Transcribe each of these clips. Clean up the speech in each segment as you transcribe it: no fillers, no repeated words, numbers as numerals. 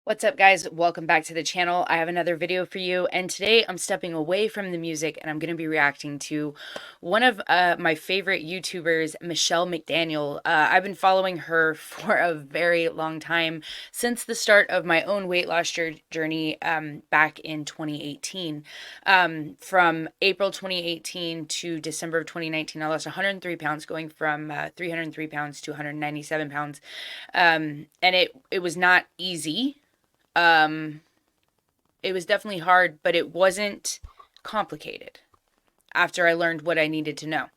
What's up, guys? Welcome back to the channel. I have another video for you, and today I'm stepping away from the music and I'm going to be reacting to one of my favorite YouTubers, Michelle McDaniel. I've been following her for a very long time, since the start of my own weight loss journey back in 2018. From April 2018 to December of 2019, I lost 103 pounds, going from 303 pounds to 197 pounds. And it was not easy. um it was definitely hard, but it wasn't complicated after I learned what I needed to know.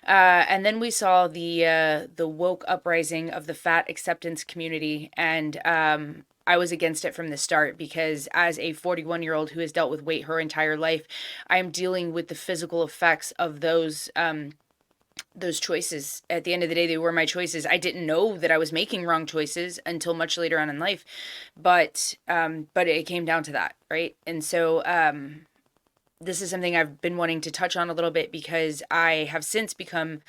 And then we saw the woke uprising of the fat acceptance community, and I was against it from the start because as a 41-year-old who has dealt with weight her entire life, I am dealing with the physical effects of those choices. At the end of the day, they were my choices. I didn't know that I was making wrong choices until much later on in life, but it came down to that, right? And so this is something I've been wanting to touch on a little bit because I have since become,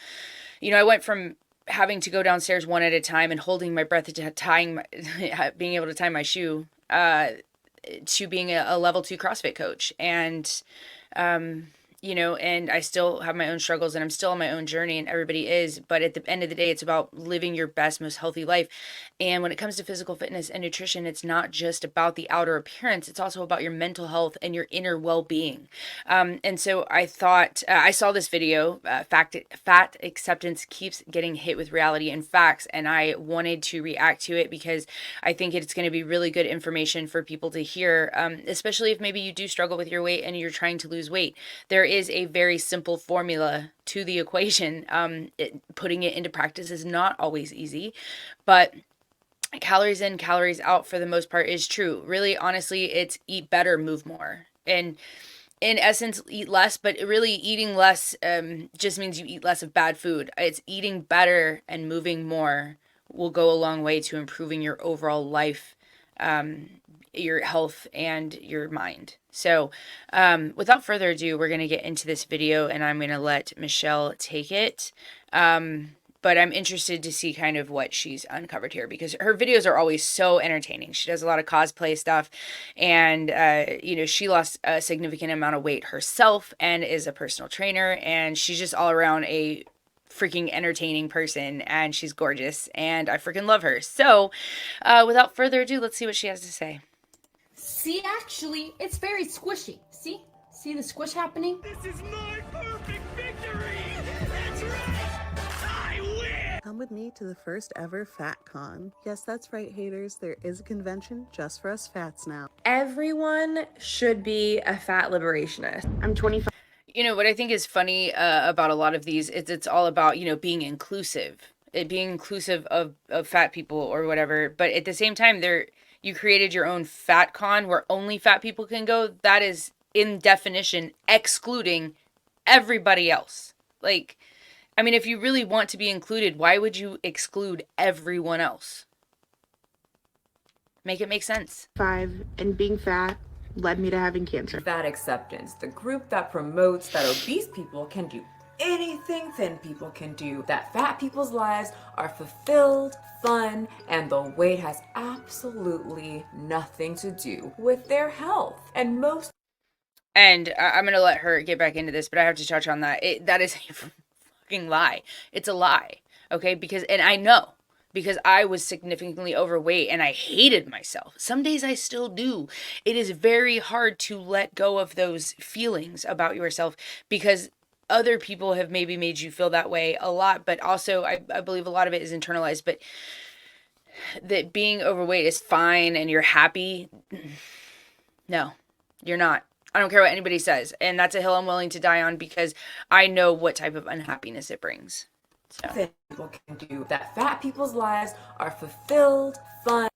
I went from having to go downstairs one at a time and holding my breath to being able to tie my shoe, to being a level 2 CrossFit coach. And and I still have my own struggles and I'm still on my own journey, and everybody is. But at the end of the day, it's about living your best, most healthy life. And when it comes to physical fitness and nutrition, it's not just about the outer appearance, it's also about your mental health and your inner well being. And so I thought, I saw this video, Fat Acceptance Keeps Getting Hit with Reality and Facts, and I wanted to react to it because I think it's going to be really good information for people to hear, especially if maybe you do struggle with your weight and you're trying to lose weight. There is a very simple formula to the equation. Putting it into practice is not always easy, but calories in, calories out for the most part is true. Really, honestly, it's eat better, move more. And in essence, eat less, but really eating less just means you eat less of bad food. It's eating better and moving more will go a long way to improving your overall life, your health, and your mind. So without further ado, we're going to get into this video and I'm going to let Michelle take it. But I'm interested to see kind of what she's uncovered here because her videos are always so entertaining. She does a lot of cosplay stuff, and she lost a significant amount of weight herself and is a personal trainer, and she's just all around a freaking entertaining person, and she's gorgeous, and I freaking love her. So without further ado, let's see what she has to say. See, actually, it's very squishy. See? See the squish happening? This is my perfect victory! That's right! I win! Come with me to the first ever FatCon. Yes, that's right, haters. There is a convention just for us fats now. Everyone should be a fat liberationist. I'm 25. What I think is funny about a lot of these, it's all about, being inclusive. Being inclusive of fat people or whatever. But at the same time, you created your own fat con where only fat people can go. That is, in definition, excluding everybody else. Like, I mean, if you really want to be included, why would you exclude everyone else? Make it make sense. And being fat led me to having cancer. Fat acceptance, the group that promotes that obese people can do anything thin people can do, that fat people's lives are fulfilled, fun, and the weight has absolutely nothing to do with their health. And I'm going to let her get back into this, but I have to touch on that. That is a fucking lie. It's a lie. Okay? And I know, because I was significantly overweight and I hated myself. Some days I still do. It is very hard to let go of those feelings about yourself because other people have maybe made you feel that way a lot, but also I believe a lot of it is internalized. But that being overweight is fine and you're happy. No, you're not. I don't care what anybody says. And that's a hill I'm willing to die on because I know what type of unhappiness it brings. So. Thin people can do, that fat people's lives are fulfilled, fun,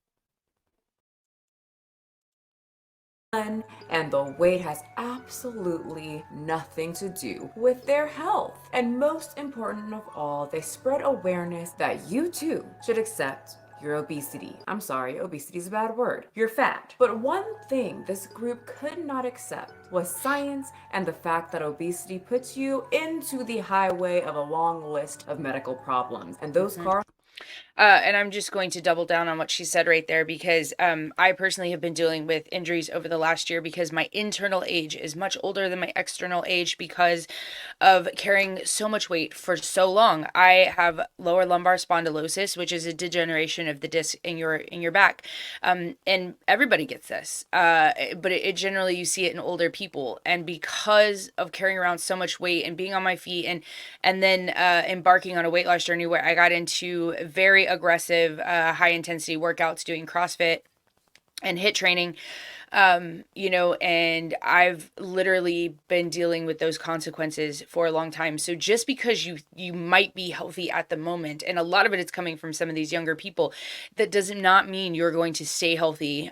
and the weight has absolutely nothing to do with their health. And most important of all, they spread awareness that you too should accept your obesity. I'm sorry, obesity is a bad word. You're fat. But one thing this group could not accept was science and the fact that obesity puts you into the highway of a long list of medical problems. And those And I'm just going to double down on what she said right there because I personally have been dealing with injuries over the last year because my internal age is much older than my external age because of carrying so much weight for so long. I have lower lumbar spondylosis, which is a degeneration of the disc in your back, and everybody gets this, but it generally you see it in older people. And because of carrying around so much weight and being on my feet and then embarking on a weight loss journey where I got into very aggressive, high intensity workouts, doing CrossFit and HIIT training, and I've literally been dealing with those consequences for a long time. So just because you might be healthy at the moment, and a lot of it is coming from some of these younger people, that does not mean you're going to stay healthy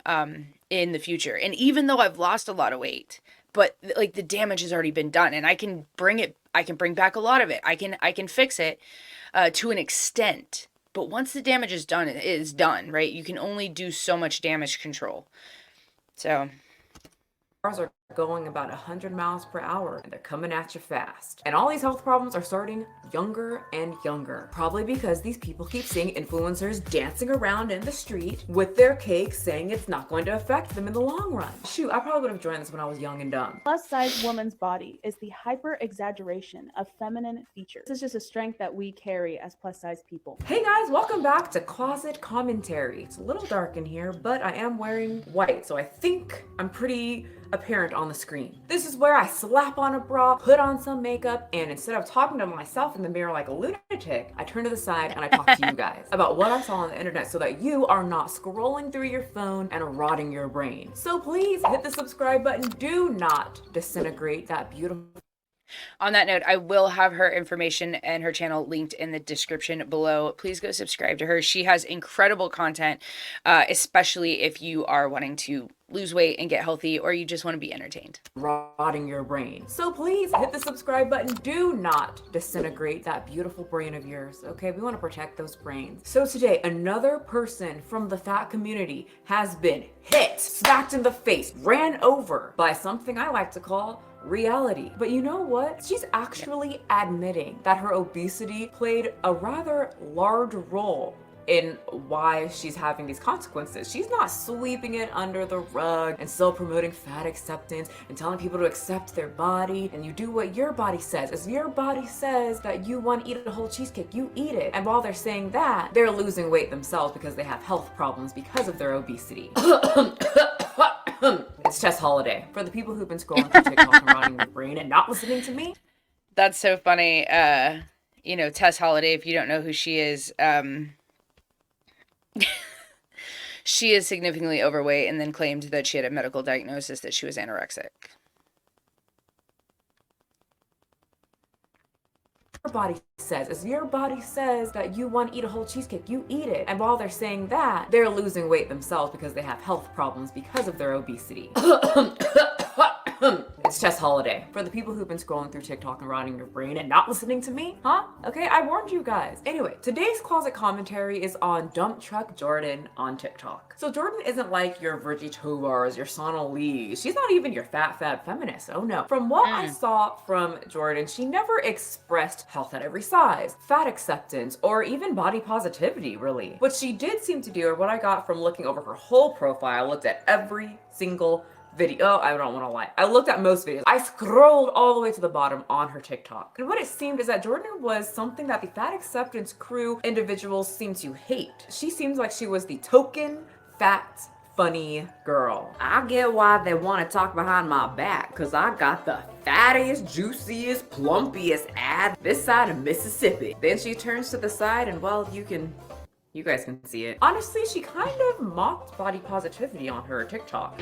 in the future. And even though I've lost a lot of weight, but like the damage has already been done, and I can bring back a lot of it. I can fix it to an extent. But once the damage is done, it is done, right? You can only do so much damage control. So Cars are going about 100 miles per hour and they're coming at you fast. And all these health problems are starting younger and younger. Probably because these people keep seeing influencers dancing around in the street with their cake saying it's not going to affect them in the long run. Shoot, I probably would have joined this when I was young and dumb. Plus size woman's body is the hyper exaggeration of feminine features. This is just a strength that we carry as plus size people. Hey guys, welcome back to Closet Commentary. It's a little dark in here, but I am wearing white, so I think I'm pretty apparent on the screen. This is where I slap on a bra, put on some makeup, and instead of talking to myself in the mirror like a lunatic, I turn to the side and I talk to you guys about what I saw on the internet so that you are not scrolling through your phone and rotting your brain. So please hit the subscribe button. Do not disintegrate that beautiful. on that note, I will have her information and her channel linked in the description below. Please go subscribe to her. She has incredible content, especially if you are wanting to lose weight and get healthy, or you just want to be entertained. Rotting your brain. So please hit the subscribe button. Do not disintegrate that beautiful brain of yours, okay? We want to protect those brains. So today, another person from the fat community has been hit, smacked in the face, ran over by something I like to call reality. But you know what? She's actually admitting that her obesity played a rather large role in why she's having these consequences. She's not sweeping it under the rug and still promoting fat acceptance and telling people to accept their body and you do what your body says. If your body says that you want to eat a whole cheesecake, you eat it. And while they're saying that, they're losing weight themselves because they have health problems because of their obesity. It's Tess Holiday. For the people who've been scrolling through TikTok and rotting their brain and not listening to me. That's so funny. Tess Holiday, if you don't know who she is, she is significantly overweight and then claimed that she had a medical diagnosis that she was anorexic. Your body says, if your body says that you want to eat a whole cheesecake, you eat it. And while they're saying that, they're losing weight themselves because they have health problems because of their obesity. It's Tess Holiday. For the people who've been scrolling through TikTok and rotting your brain and not listening to me, huh? Okay, I warned you guys. Anyway, today's closet commentary is on Dump Truck Jordan on TikTok. So Jordan isn't like your Virgie Tovars, your Sana Lee. She's not even your fat feminist. Oh no. From what I saw from Jordan, she never expressed health at every size, fat acceptance, or even body positivity, really. What she did seem to do, or what I got from looking over her whole profile, I looked at every single video. I don't want to lie. I looked at most videos. I scrolled all the way to the bottom on her TikTok. And what it seemed is that Jordan was something that the fat acceptance crew individuals seem to hate. She seems like she was the token fat funny girl. I get why they want to talk behind my back, because I got the fattiest, juiciest, plumpiest ab this side of Mississippi. Then she turns to the side and, well, you guys can see it. Honestly, she kind of mocked body positivity on her TikTok.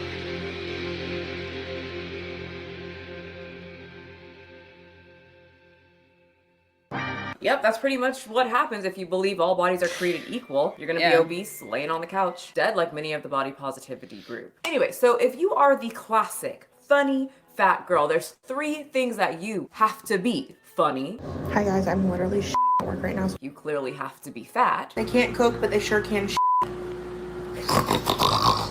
Yep, that's pretty much what happens if you believe all bodies are created equal. You're gonna be obese, laying on the couch, dead like many of the body positivity group. Anyway, so if you are the classic, funny, fat girl, there's 3 things that you have to be. Funny. Hi guys, I'm literally at work right now. You clearly have to be fat. They can't cook, but they sure can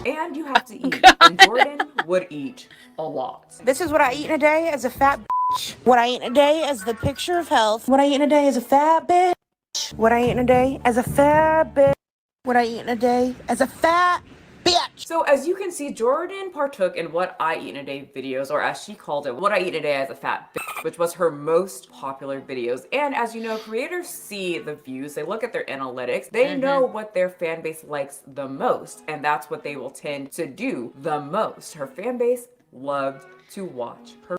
And you have to eat. And Jordan would eat a lot. This is what I eat in a day as a fat bitch. What I eat in a day is the picture of health. What I eat in a day is a fat bitch. bitch. What I eat in a day as a fat bitch. What I eat in a day as a fat bitch. So as you can see, Jordan partook in What I Eat in a Day videos, or as she called it, What I Eat in a Day as a Fat Bitch, which was her most popular videos. And as you know, creators see the views, they look at their analytics, they know what their fan base likes the most, and that's what they will tend to do the most. Her fan base loved to watch her.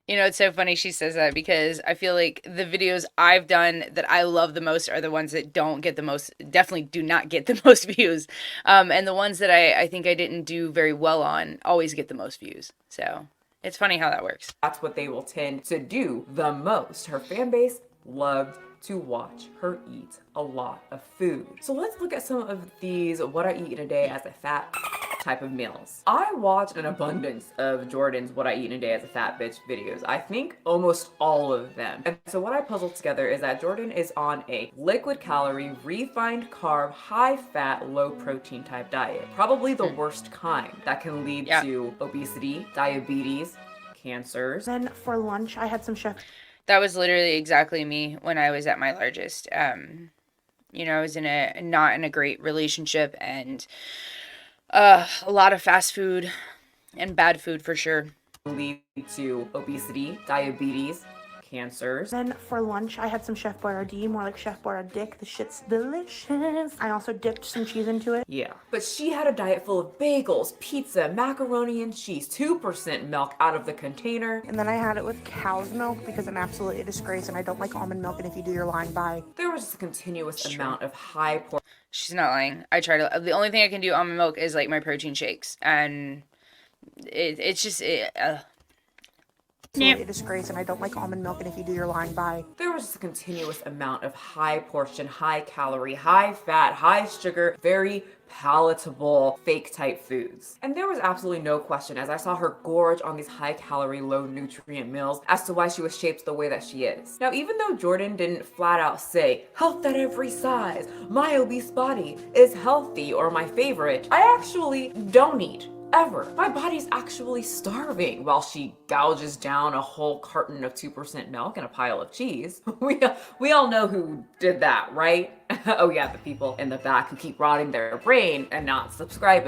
You know, it's so funny she says that because I feel like the videos I've done that I love the most are the ones that don't get the most, definitely do not get the most views. And the ones that I think I didn't do very well on always get the most views. So it's funny how that works. That's what they will tend to do the most. Her fan base loved to watch her eat a lot of food. So let's look at some of these What I Eat in a Day as a Fat type of meals. I watched an abundance of Jordan's What I Eat in a Day as a Fat Bitch videos. I think almost all of them. And so what I puzzled together is that Jordan is on a liquid calorie, refined carb, high fat, low protein type diet. Probably the worst kind that can lead to obesity, diabetes, cancers. Then for lunch, I had some chef. That was literally exactly me when I was at my largest. You know, I was not in a great relationship, and a lot of fast food and bad food for sure. Lead to obesity, diabetes, cancers. Then for lunch, I had some Chef Boyardee, more like Chef Boyardee. The shit's delicious. I also dipped some cheese into it. Yeah. But she had a diet full of bagels, pizza, macaroni and cheese, 2% milk out of the container. And then I had it with cow's milk because I'm absolutely a disgrace and I don't like almond milk, and if you do, you're lying. Bye. There was just a continuous amount of high portion. She's not lying. I try to. The only thing I can do almond milk is like my protein shakes, and it's just. A disgrace, and I don't like almond milk, and if you do, you're lying. Bye. There was just a continuous amount of high portion, high calorie, high fat, high sugar, very palatable fake type foods. And there was absolutely no question as I saw her gorge on these high calorie, low nutrient meals as to why she was shaped the way that she is. Now, even though Jordan didn't flat out say, health at every size, my obese body is healthy or my favorite, I actually don't eat. Ever. My body's actually starving while she gouges down a whole carton of 2% milk and a pile of cheese. We all know who did that, right? Oh yeah, the people in the back who keep rotting their brain and not subscribing.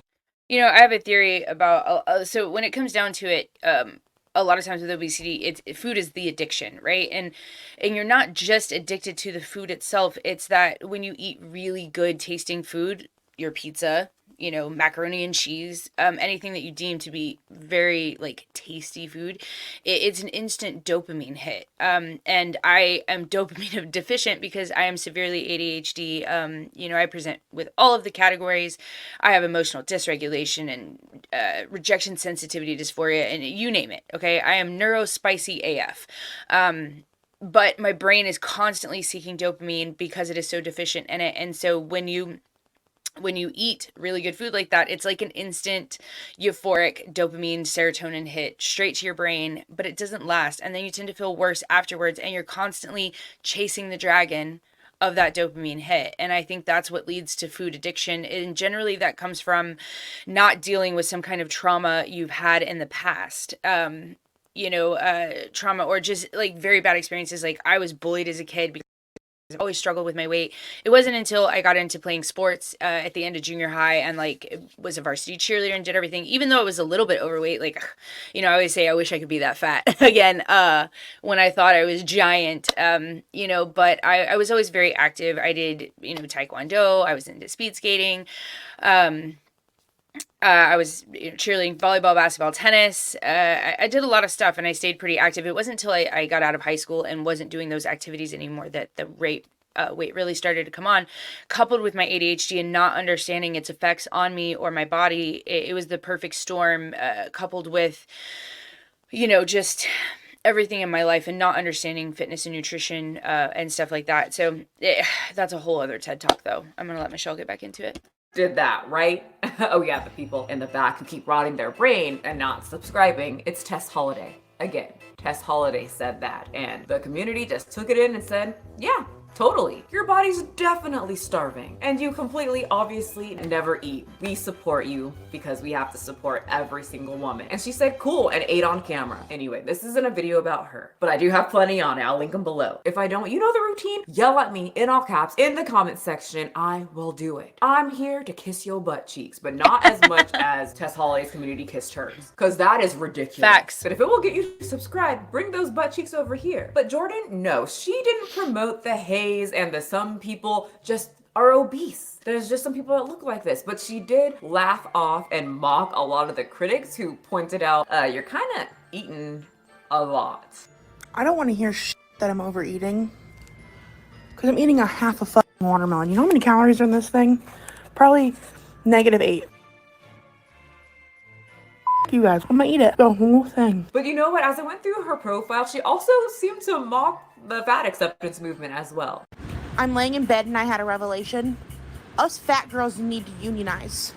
You know, I have a theory about, so when it comes down to it, a lot of times with obesity, food is the addiction, right? And you're not just addicted to the food itself. It's that when you eat really good tasting food, your pizza, you know, macaroni and cheese, anything that you deem to be very like tasty food, it's an instant dopamine hit. And I am dopamine deficient because I am severely ADHD. You know, I present with all of the categories. I have emotional dysregulation and rejection sensitivity dysphoria, and you name it. Okay, I am neurospicy AF. But my brain is constantly seeking dopamine because it is so deficient in it. And so when you eat really good food like that, it's like an instant euphoric dopamine serotonin hit straight to your brain, but it doesn't last. And then you tend to feel worse afterwards, and you're constantly chasing the dragon of that dopamine hit. And I think that's what leads to food addiction. And generally that comes from not dealing with some kind of trauma you've had in the past. Trauma or just like very bad experiences. Like I was bullied as a kid because I always struggled with my weight. It wasn't until I got into playing sports at the end of junior high and like was a varsity cheerleader and did everything, even though I was a little bit overweight. Like, you know, I always say I wish I could be that fat again when I thought I was giant, but I was always very active. I did, taekwondo. I was into speed skating. I was cheerleading, volleyball, basketball, tennis. I did a lot of stuff and I stayed pretty active. It wasn't until I got out of high school and wasn't doing those activities anymore that the weight really started to come on, coupled with my ADHD and not understanding its effects on me or my body. It was the perfect storm, coupled with, just everything in my life and not understanding fitness and nutrition and stuff like that. So that's a whole other TED Talk, though. I'm going to let Michelle get back into it. Did that, right? Oh yeah, the people in the back who keep rotting their brain and not subscribing. It's Tess Holiday. Again, Tess Holiday said that, and the community just took it in and said, yeah, Totally. Your body's definitely starving. And you completely, obviously, never eat. We support you because we have to support every single woman. And she said, cool, and ate on camera. Anyway, this isn't a video about her, but I do have plenty on it. I'll link them below. If I don't, you know the routine. Yell at me in all caps in the comment section. I will do it. I'm here to kiss your butt cheeks, but not as much as Tess Holloway's community kissed hers, because that is ridiculous. Facts. But if it will get you to subscribe, bring those butt cheeks over here. But Jordan, no, she didn't promote the haze and the some people just are obese. There's just some people that look like this, but she did laugh off and mock a lot of the critics who pointed out, you're kind of eating a lot. I don't want to hear that I'm overeating. Because I'm eating a half a fucking watermelon. You know how many calories are in this thing? Probably -8. You guys, I'm gonna eat it. The whole thing. But you know what? As I went through her profile, she also seemed to mock the fat acceptance movement as well. I'm laying in bed and I had a revelation. Us fat girls need to unionize.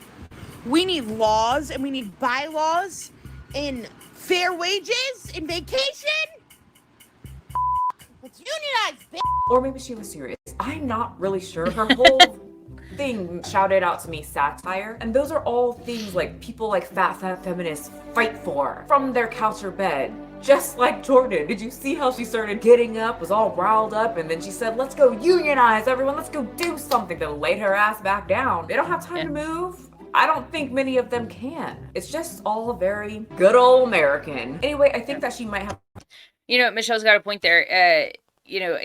We need laws and we need bylaws and fair wages and vacation. Let's unionize, bitch. Or maybe she was serious. I'm not really sure. Her whole thing shouted out to me satire, and those are all things like people like fat feminists fight for from their couch or bed. Just like Jordan. Did you see how she started getting up, was all riled up, and then she said, let's go unionize, everyone, let's go do something, then laid her ass back down. They don't have time to move. I don't think many of them can. It's just all very good old American. Anyway, I think that she might have... You know, Michelle's got a point there. You know,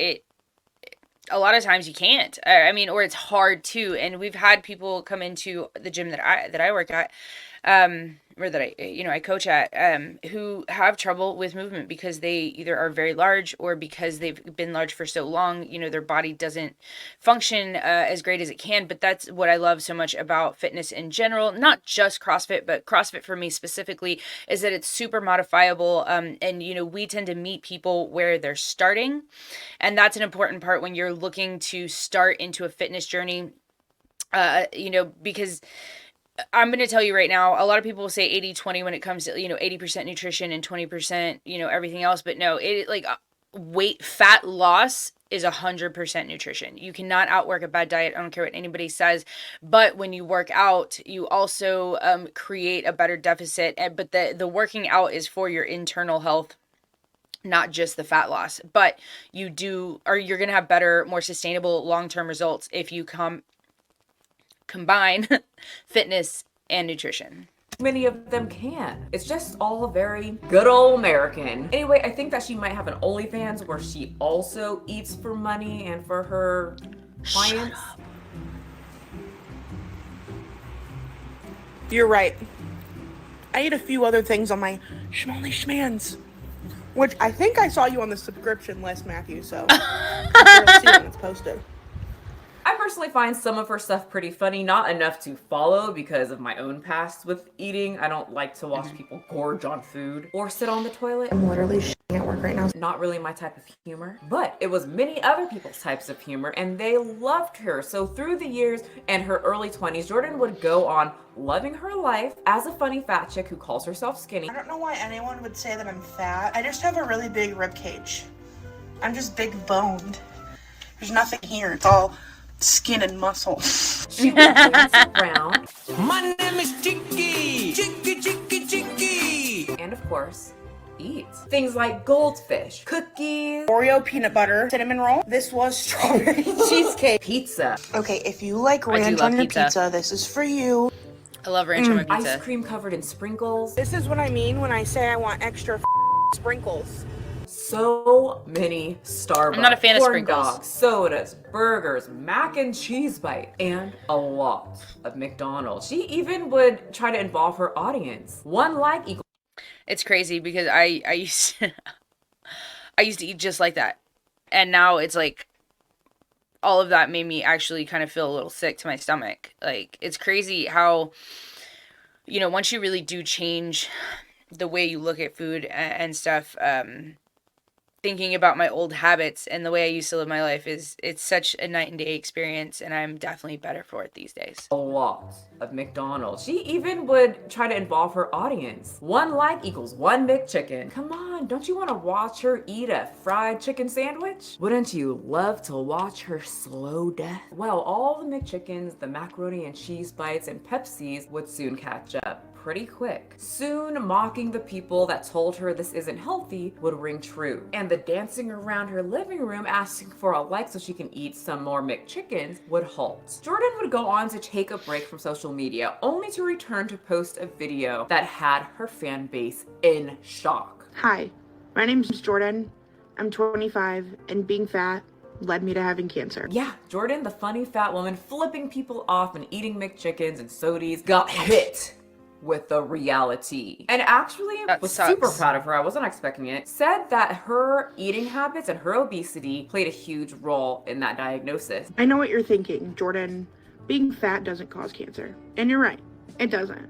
a lot of times you can't. I mean, or it's hard to. And we've had people come into the gym that I work at, or that I coach at, who have trouble with movement because they either are very large or because they've been large for so long, you know, their body doesn't function as great as it can. But that's what I love so much about fitness in general, not just CrossFit, but CrossFit for me specifically, is that it's super modifiable. And, you know, we tend to meet people where they're starting. And that's an important part when you're looking to start into a fitness journey, you know, because I'm going to tell you right now, a lot of people will say 80-20 when it comes to, you know, 80% nutrition and 20%, you know, everything else. But no, fat loss is 100% nutrition. You cannot outwork a bad diet. I don't care what anybody says. But when you work out, you also create a better deficit. But the working out is for your internal health, not just the fat loss. But you're going to have better, more sustainable long-term results if you combine fitness and nutrition. Many of them can. It's just all very good old American. Anyway, I think that she might have an OnlyFans where she also eats for money and for her clients. You're right. I eat a few other things on my schmally schmans, which I think I saw you on the subscription list, Matthew, so I'll see when it's posted. I personally find some of her stuff pretty funny, not enough to follow because of my own past with eating. I don't like to watch people gorge on food or sit on the toilet. I'm literally shitting at work right now. Not really my type of humor, but it was many other people's types of humor and they loved her. So through the years and her early 20s, Jordan would go on loving her life as a funny fat chick who calls herself skinny. I don't know why anyone would say that I'm fat. I just have a really big rib cage. I'm just big boned. There's nothing here. It's all skin and muscle. She would dance around. My name is Chicky! Chicky, Chicky, Chicky! And of course, eat. Things like goldfish, cookies, Oreo peanut butter, cinnamon roll. This was strawberry cheesecake. pizza, Okay, if you like I do ranch love on your pizza. pizza, this is for you. I love ranch on my ice pizza. cream covered in sprinkles. This is what I mean when I say I want extra sprinkles. So many Starbucks. I'm not a fan of corn sprinkles. dogs, sodas, burgers, mac and cheese bites, and a lot of McDonald's. She even would try to involve her audience. One like equals It's crazy because I used to, I used to eat just like that. And now it's like all of that made me actually kind of feel a little sick to my stomach. Like, it's crazy how, you know, once you really do change the way you look at food and stuff, thinking about my old habits and the way I used to live my life it's such a night and day experience, and I'm definitely better for it these days. A lot of McDonald's. She even would try to involve her audience. 1 like equals 1 McChicken. Come on, don't you want to watch her eat a fried chicken sandwich? Wouldn't you love to watch her slow death? Well, all the McChickens, the macaroni and cheese bites, and Pepsis would soon catch up pretty quick. Soon, mocking the people that told her this isn't healthy would ring true. And the dancing around her living room asking for a like so she can eat some more McChickens would halt. Jordan would go on to take a break from social media, only to return to post a video that had her fan base in shock. Hi, my name's Jordan. I'm 25, and being fat led me to having cancer. Yeah, Jordan, the funny fat woman flipping people off and eating McChickens and sodies, got hit with the reality. And actually That was sucks. super proud of her. I wasn't expecting it. Said that her eating habits and her obesity played a huge role in that diagnosis. I know what you're thinking, Jordan. Being fat doesn't cause cancer. And you're right, it doesn't.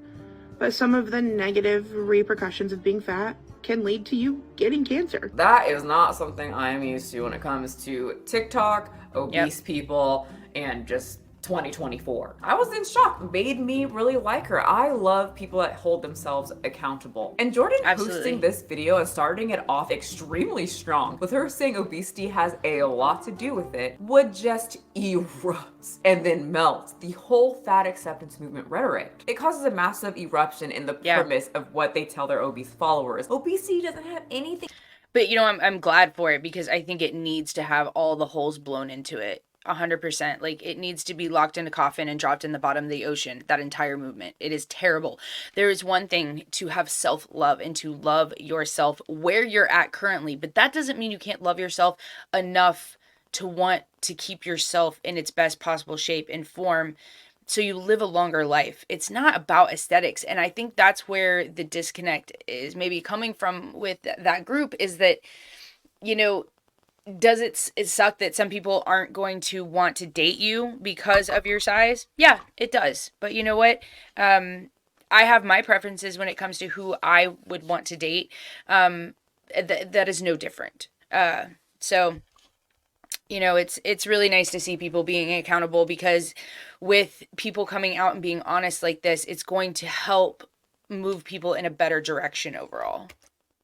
But some of the negative repercussions of being fat can lead to you getting cancer. That is not something I am used to when it comes to TikTok, obese people, and just 2024. I was in shock. Made me really like her. I love people that hold themselves accountable. And Jordan posting this video and starting it off extremely strong with her saying obesity has a lot to do with it would just erupt and then melt the whole fat acceptance movement rhetoric. It causes a massive eruption in the premise of what they tell their obese followers. Obesity doesn't have anything. But I'm glad for it, because I think it needs to have all the holes blown into it. 100%. Like, it needs to be locked in a coffin and dropped in the bottom of the ocean. That entire movement. It is terrible. There is one thing to have self-love and to love yourself where you're at currently, but that doesn't mean you can't love yourself enough to want to keep yourself in its best possible shape and form so you live a longer life. It's not about aesthetics. And I think that's where the disconnect is maybe coming from with that group, is that, does it suck that some people aren't going to want to date you because of your size? Yeah, it does. But you know what? I have my preferences when it comes to who I would want to date. That is no different. So, it's really nice to see people being accountable, because with people coming out and being honest like this, it's going to help move people in a better direction overall.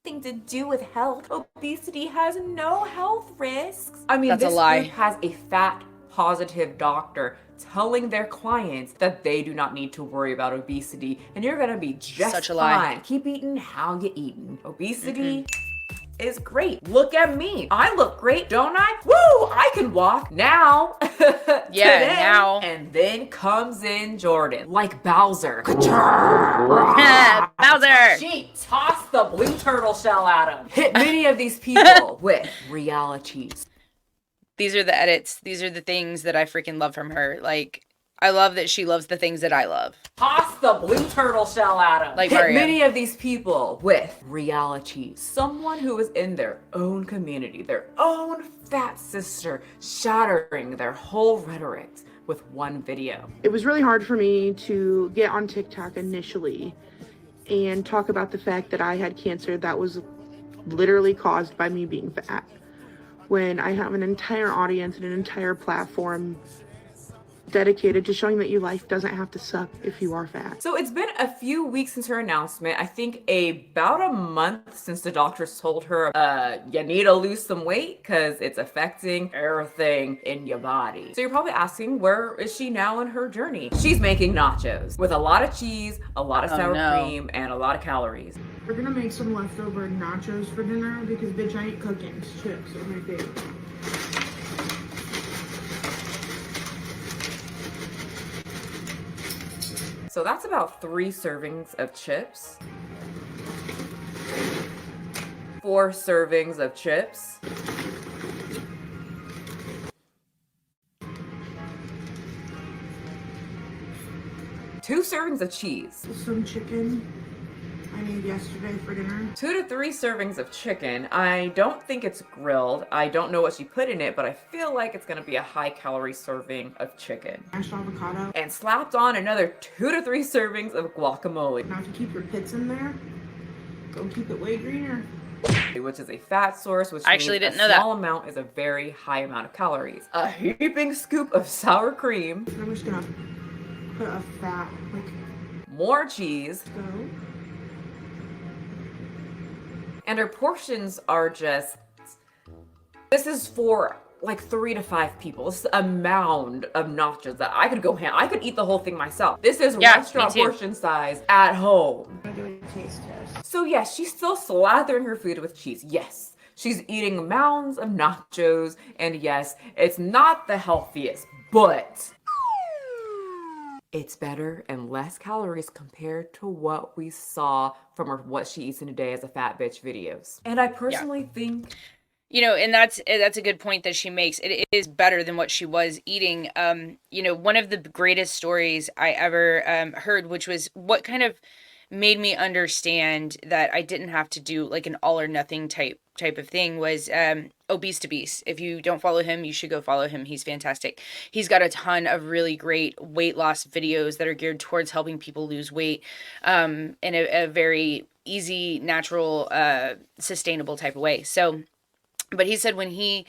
To do with health. Obesity has no health risks. I mean, That's a this lie. group has a fat positive doctor telling their clients that they do not need to worry about obesity, and you're gonna be just Such a fine. lie. Keep eating how you eating. Obesity is great. Look at me. I look great, don't I? Woo! I can walk now. Yeah, Today. now. And then comes in Jordan, like Bowser. Bowser! She tossed the blue turtle shell at him. Hit many of these people with realities. These are the edits. These are the things that I freaking love from her. Like, I love that she loves the things that I love. Toss the blue turtle shell at him. Like Hit Mario. many of these people with realities. Someone who is in their own community, their own fat sister, shattering their whole rhetoric with one video. It was really hard for me to get on TikTok initially and talk about the fact that I had cancer that was literally caused by me being fat, when I have an entire audience and an entire platform dedicated to showing that your life doesn't have to suck if you are fat. So it's been a few weeks since her announcement. I think about a month since the doctors told her, you need to lose some weight because it's affecting everything in your body. So you're probably asking, where is she now in her journey? She's making nachos with a lot of cheese, a lot of sour cream, and a lot of calories. We're gonna make some leftover nachos for dinner because bitch, I ain't cooking. Chips are my favorite. So that's about 3 servings of chips. 4 servings of chips. Two servings of cheese. Some chicken I made yesterday for dinner. 2 to 3 servings of chicken. I don't think it's grilled. I don't know what she put in it, but I feel like it's gonna be a high calorie serving of chicken. Mashed avocado. And slapped on another 2 to 3 servings of guacamole. Now to keep your pits in there, go keep it way greener. which is a fat source, which I actually means didn't a know that. small amount is a very high amount of calories. A heaping scoop of sour cream. I'm just gonna put a fat, like, More cheese. go. And her portions are just... This is for like 3 to 5 people. This is a mound of nachos that I could go I could eat the whole thing myself. This is Yeah, restaurant me too. portion size at home. I'm doing a taste test. So yes, she's still slathering her food with cheese. Yes, she's eating mounds of nachos. And yes, it's not the healthiest, but it's better and less calories compared to what we saw from her what she eats in a day as a fat bitch videos. And I personally think... You know, and that's a good point that she makes. It is better than what she was eating. You know, one of the greatest stories I ever heard, which was what kind of made me understand that I didn't have to do like an all or nothing type of thing, was Obesity. If you don't follow him, you should go follow him. He's fantastic. He's got a ton of really great weight loss videos that are geared towards helping people lose weight in a very easy, natural, sustainable type of way. So, but he said when he,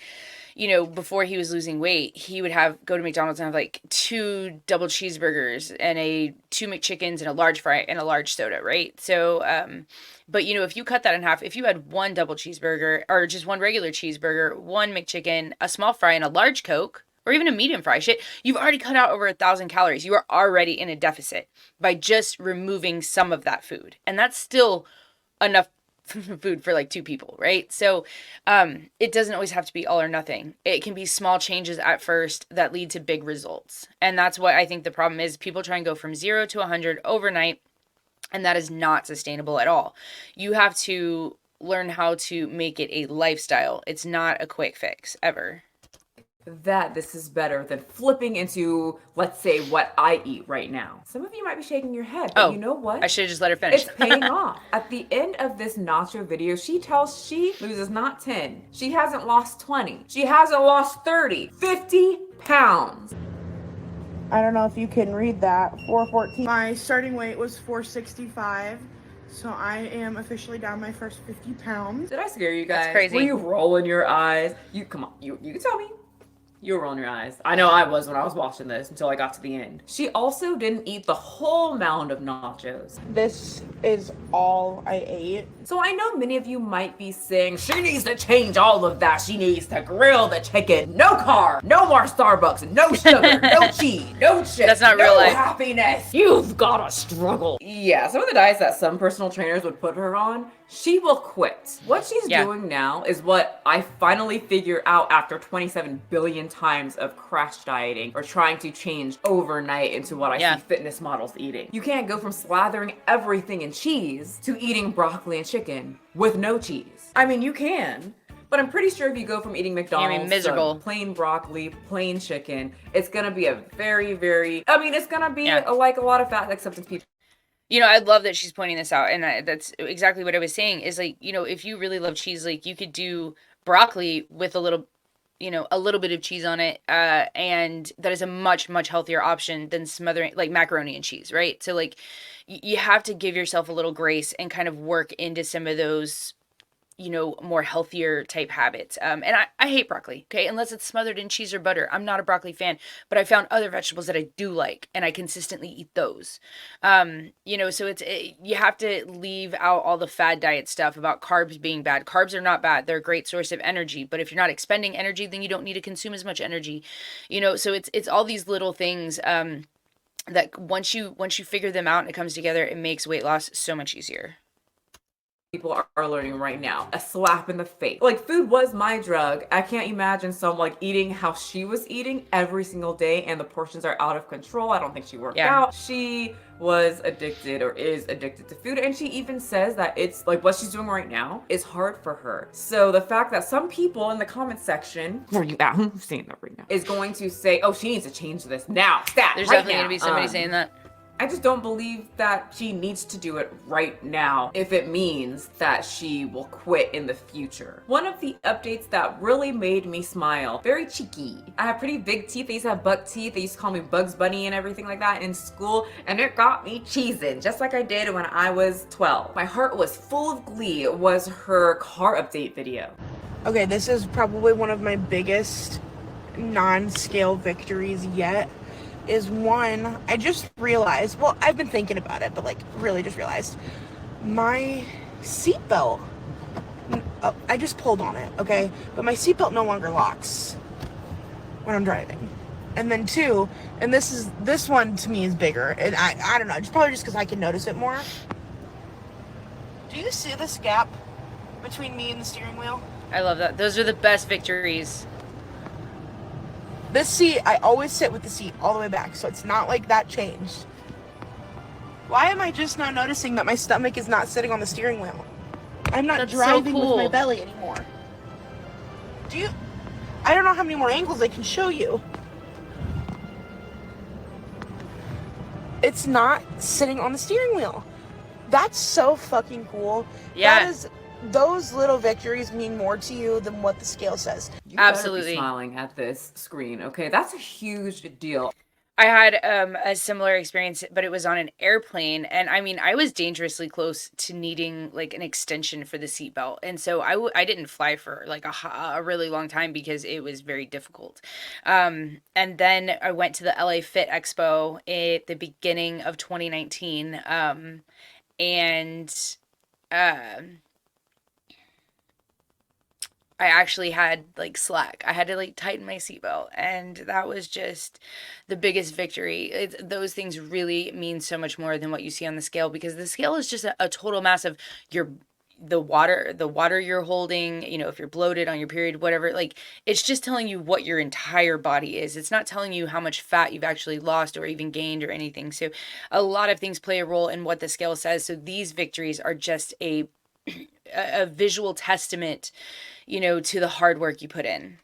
you know, before he was losing weight, he would go to McDonald's and have like 2 double cheeseburgers and 2 McChickens and a large fry and a large soda, right? So, but you know, if you cut that in half, if you had 1 double cheeseburger or just 1 regular cheeseburger, 1 McChicken, a small fry and a large Coke, or even a medium fry, shit, you've already cut out over 1,000 calories. You are already in a deficit by just removing some of that food. And that's still enough food for like 2 people, right? So it doesn't always have to be all or nothing. It can be small changes at first that lead to big results. And that's what I think the problem is. People try and go from 0 to 100 overnight, and that is not sustainable at all. You have to learn how to make it a lifestyle. It's not a quick fix, ever. That this is better than flipping into, let's say, what I eat right now. Some of you might be shaking your head, but you know what? I should have just let her finish. It's paying off. At the end of this nacho video, she tells she loses not 10. She hasn't lost 20. She hasn't lost 30. 50 pounds. I don't know if you can read that. 414. My starting weight was 465, so I am officially down my first 50 pounds. Did I scare you guys? That's crazy. Were you rolling your eyes? Come on, you can tell me. You were rolling your eyes. I know I was when I was watching this until I got to the end. She also didn't eat the whole mound of nachos. This is all I ate. So I know many of you might be saying, she needs to change all of that. She needs to grill the chicken. No carb, no more Starbucks, no sugar, no cheese, no chips. That's not no real life. Happiness. You've gotta struggle. Yeah, some of the diets that some personal trainers would put her on, she will quit. What she's doing now is what I finally figure out after 27 billion times of crash dieting or trying to change overnight into what I see fitness models eating. You can't go from slathering everything in cheese to eating broccoli and chicken with no cheese. I mean, you can, but I'm pretty sure if you go from eating McDonald's miserable. to plain broccoli, plain chicken, it's gonna be a very, very, I mean, it's gonna be like a lot of fat acceptance people. You know, I love that she's pointing this out, and that's exactly what I was saying, is like, you know, if you really love cheese, like, you could do broccoli with a little bit of cheese on it, and that is a much, much healthier option than smothering, like, macaroni and cheese, right? So, like, you have to give yourself a little grace and kind of work into some of those, you know, more healthier type habits. And I hate broccoli, okay? Unless it's smothered in cheese or butter. I'm not a broccoli fan, but I found other vegetables that I do like, and I consistently eat those. You know, so you have to leave out all the fad diet stuff about carbs being bad. Carbs are not bad. They're a great source of energy, but if you're not expending energy, then you don't need to consume as much energy. You know, so it's all these little things that once you figure them out and it comes together, it makes weight loss so much easier. People are learning right now. A slap in the face. Like, food was my drug. I can't imagine some like eating how she was eating every single day, and the portions are out of control. I don't think she worked out. She was addicted or is addicted to food, and she even says that it's like what she's doing right now is hard for her. So the fact that some people in the comment section, where are you at? Who's saying that right now? Is going to say, oh, she needs to change this now. Stat, There's right definitely now. gonna be somebody saying that. I just don't believe that she needs to do it right now if it means that she will quit in the future. One of the updates that really made me smile, very cheeky. I have pretty big teeth. They used to have buck teeth. They used to call me Bugs Bunny and everything like that in school, and it got me cheesing, just like I did when I was 12. My heart was full of glee. Was her car update video. Okay, this is probably one of my biggest non-scale victories yet. Is one, I just realized, well, I've been thinking about it, but like really just realized my seatbelt, I just pulled on it, okay? But my seatbelt no longer locks when I'm driving. And then two, and this one to me is bigger, and I don't know, it's probably just because I can notice it more. Do you see this gap between me and the steering wheel? I love that. Those are the best victories. This seat, I always sit with the seat all the way back, so it's not like that changed. Why am I just now noticing that my stomach is not sitting on the steering wheel? I'm not That's so driving with my cool. belly anymore. I don't know how many more angles I can show you. It's not sitting on the steering wheel. That's so fucking cool. Yeah. Those little victories mean more to you than what the scale says. You better Absolutely. be smiling at this screen, okay? That's a huge deal. I had a similar experience, but it was on an airplane, and I mean, I was dangerously close to needing like an extension for the seatbelt, and so I didn't fly for like a really long time because it was very difficult. And then I went to the LA Fit Expo at the beginning of 2019, and I actually had like slack. I had to like tighten my seatbelt, and that was just the biggest victory. Those things really mean so much more than what you see on the scale, because the scale is just a total mass of the water you're holding, you know, if you're bloated on your period, whatever. Like, it's just telling you what your entire body is. It's not telling you how much fat you've actually lost or even gained or anything. So a lot of things play a role in what the scale says. So these victories are just a visual testament, you know, to the hard work you put in.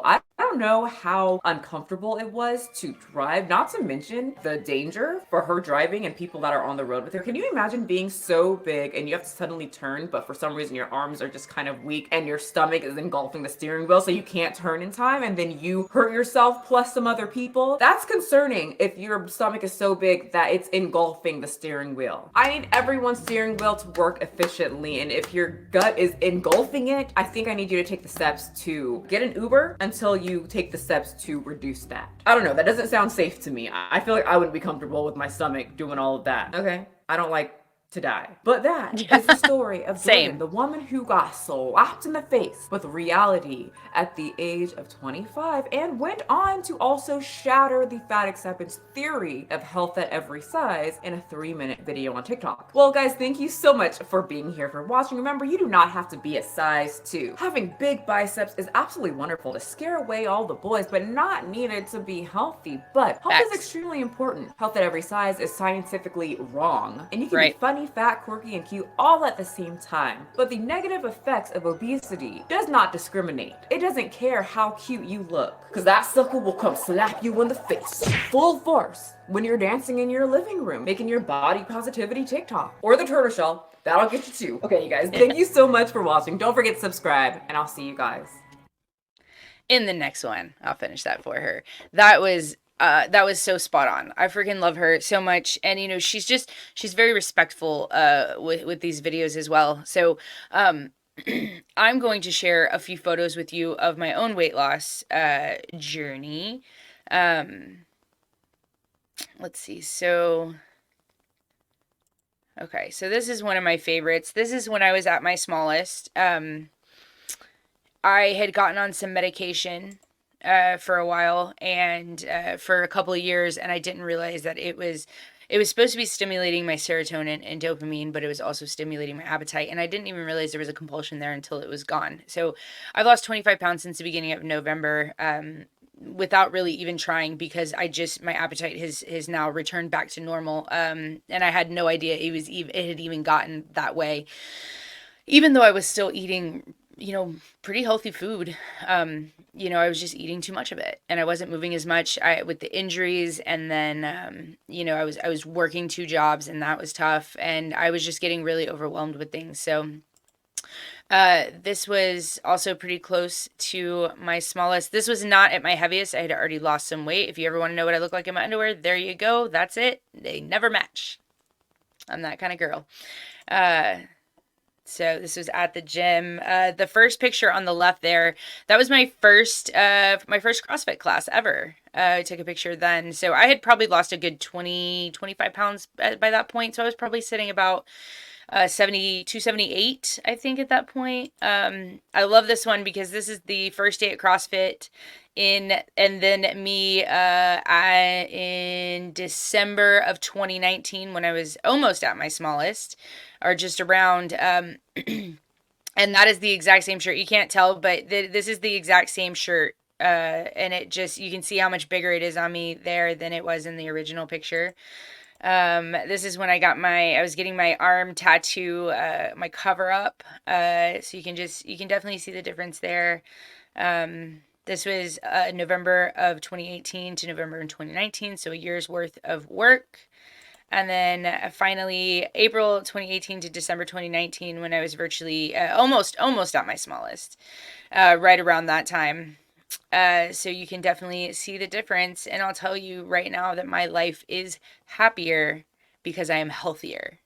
I don't know how uncomfortable it was to drive, not to mention the danger for her driving and people that are on the road with her. Can you imagine being so big and you have to suddenly turn, but for some reason your arms are just kind of weak and your stomach is engulfing the steering wheel so you can't turn in time, and then you hurt yourself plus some other people? That's concerning if your stomach is so big that it's engulfing the steering wheel. I need everyone's steering wheel to work efficiently, and if your gut is engulfing it, I think I need you to take the steps to get an Uber until you take the steps to reduce that. I don't know, that doesn't sound safe to me. I feel like I wouldn't be comfortable with my stomach doing all of that. Okay, I don't like to die. But that is the story of Jordan, the woman who got slapped in the face with reality at the age of 25 and went on to also shatter the fat acceptance theory of health at every size in a 3-minute video on TikTok. Well, guys, thank you so much for being here, for watching. Remember, you do not have to be a size 2. Having big biceps is absolutely wonderful to scare away all the boys, but not needed to be healthy. But health is extremely important. Health at every size is scientifically wrong, and you can be funny, fat, quirky, and cute all at the same time. But the negative effects of obesity does not discriminate. It doesn't care how cute you look, because that sucker will come slap you in the face full force when you're dancing in your living room, making your body positivity TikTok, or the turtle shell. That'll get you too. Okay, you guys, thank you so much for watching. Don't forget to subscribe, and I'll see you guys in the next one. I'll finish that for her. That was so spot on. I freaking love her so much. And, you know, she's very respectful with these videos as well. So I'm going to share a few photos with you of my own weight loss journey. Let's see. So, okay. So this is one of my favorites. This is when I was at my smallest. I had gotten on some medication for a while, and for a couple of years, and I didn't realize that it was supposed to be stimulating my serotonin and dopamine, but it was also stimulating my appetite, and I didn't even realize there was a compulsion there until it was gone. So I've lost 25 pounds since the beginning of November, without really even trying, because my appetite has now returned back to normal, and I had no idea it had even gotten that way, even though I was still eating pretty healthy food. I was just eating too much of it and I wasn't moving as much with the injuries. And then, I was working 2 jobs and that was tough. And I was just getting really overwhelmed with things. So, this was also pretty close to my smallest. This was not at my heaviest. I had already lost some weight. If you ever want to know what I look like in my underwear, there you go. That's it. They never match. I'm that kind of girl. So this was at the gym. The first picture on the left there, that was my first CrossFit class ever. I took a picture then. So I had probably lost a good 20, 25 pounds by that point. So I was probably sitting about 72, 78, I think, at that point. I love this one because this is the first day at CrossFit and then me in December of 2019 when I was almost at my smallest, or just around. And that is the exact same shirt. You can't tell, but this is the exact same shirt. And you can see how much bigger it is on me there than it was in the original picture. This is when I was getting my arm tattoo, my cover up. So you can definitely see the difference there. This was November of 2018 to November in 2019, so a year's worth of work. And then finally, April 2018 to December 2019, when I was virtually almost at my smallest, right around that time. So you can definitely see the difference. And I'll tell you right now that my life is happier because I am healthier.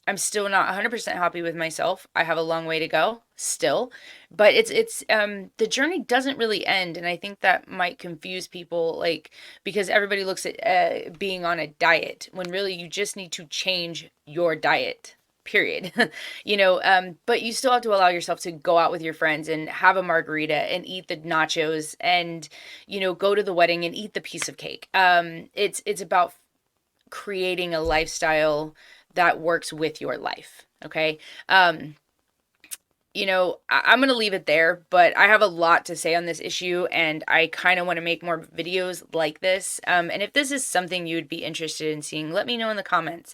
I'm still not 100% happy with myself. I have a long way to go still, but the journey doesn't really end. And I think that might confuse people, like, because everybody looks at being on a diet when really you just need to change your diet, period. But you still have to allow yourself to go out with your friends and have a margarita and eat the nachos and, go to the wedding and eat the piece of cake. It's about creating a lifestyle that works with your life. Okay. I'm going to leave it there, but I have a lot to say on this issue and I kind of want to make more videos like this. And if this is something you would be interested in seeing, let me know in the comments.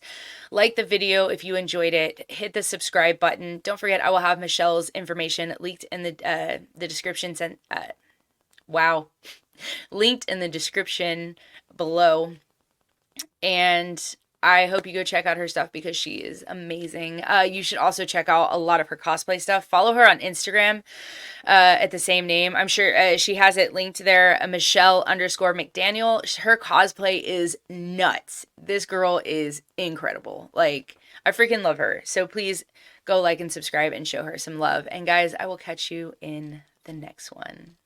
Like the video if you enjoyed it, hit the subscribe button. Don't forget, I will have Michelle's information linked in the description. Linked in the description below. And I hope you go check out her stuff because she is amazing. You should also check out a lot of her cosplay stuff. Follow her on Instagram at the same name. I'm sure she has it linked there, Michelle_McDaniel. Her cosplay is nuts. This girl is incredible. Like, I freaking love her. So please go like and subscribe and show her some love. And guys, I will catch you in the next one.